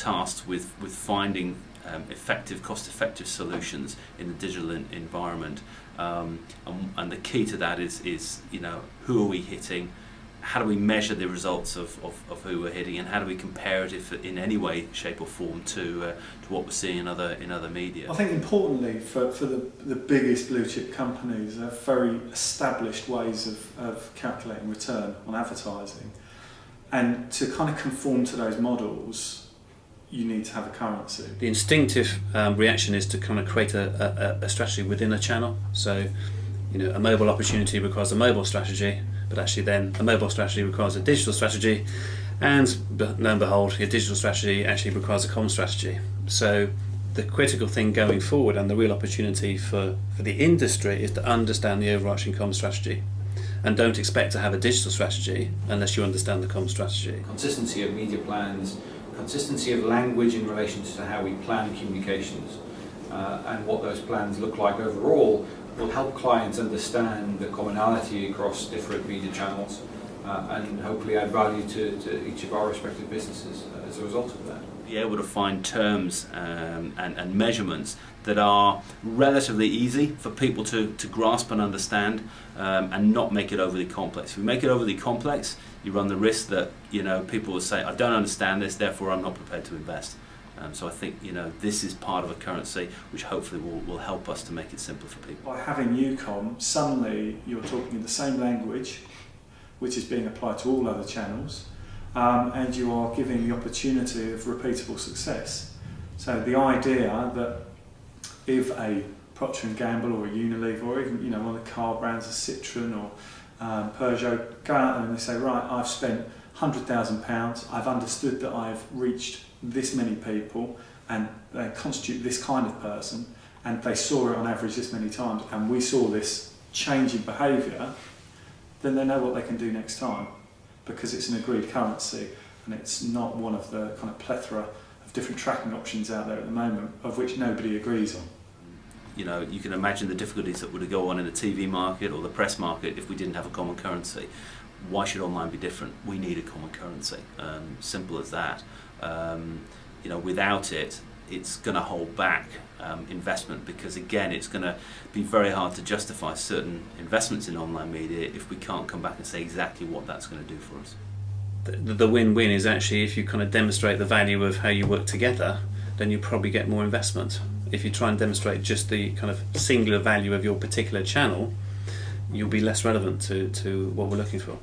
tasked with finding cost-effective solutions in the digital environment, and the key to that is who are we hitting, how do we measure the results of who we're hitting, and how do we compare it, if in any way, shape or form, to what we're seeing in other media. I think importantly for the biggest blue chip companies, there are very established ways of calculating return on advertising, and to kind of conform to those models, you need to have a currency. The instinctive reaction is to kind of create a strategy within a channel. So, a mobile opportunity requires a mobile strategy, but actually then a mobile strategy requires a digital strategy, and lo and behold, your digital strategy actually requires a comm strategy. So the critical thing going forward, and the real opportunity for the industry, is to understand the overarching comm strategy, and don't expect to have a digital strategy unless you understand the comm strategy. Consistency of media plans, consistency of language in relation to how we plan communications, and what those plans look like overall will help clients understand the commonality across different media channels, and hopefully add value to each of our respective businesses as a result of that. Be able to find terms and measurements that are relatively easy for people to grasp and understand, and not make it overly complex. If we make it overly complex, you run the risk that people will say, I don't understand this, therefore I'm not prepared to invest. So I think this is part of a currency which hopefully will help us to make it simpler for people. By having UKOM, suddenly you're talking in the same language, which is being applied to all other channels, and you are giving the opportunity of repeatable success. So the idea that if a Procter & Gamble or a Unilever, or even one of the car brands, a Citroën or Peugeot, go out there and they say, right, I've spent £100,000, I've understood that I've reached this many people and they constitute this kind of person, and they saw it on average this many times, and we saw this change in behaviour, then they know what they can do next time, because it's an agreed currency and it's not one of the kind of plethora of different tracking options out there at the moment, of which nobody agrees on. You can imagine the difficulties that would go on in the TV market or the press market if we didn't have a common currency. Why should online be different? We need a common currency. Simple as that. Without it, it's going to hold back investment, because again, it's going to be very hard to justify certain investments in online media if we can't come back and say exactly what that's going to do for us. The win-win is actually, if you kind of demonstrate the value of how you work together, then you probably get more investment. If you try and demonstrate just the kind of singular value of your particular channel, you'll be less relevant to what we're looking for.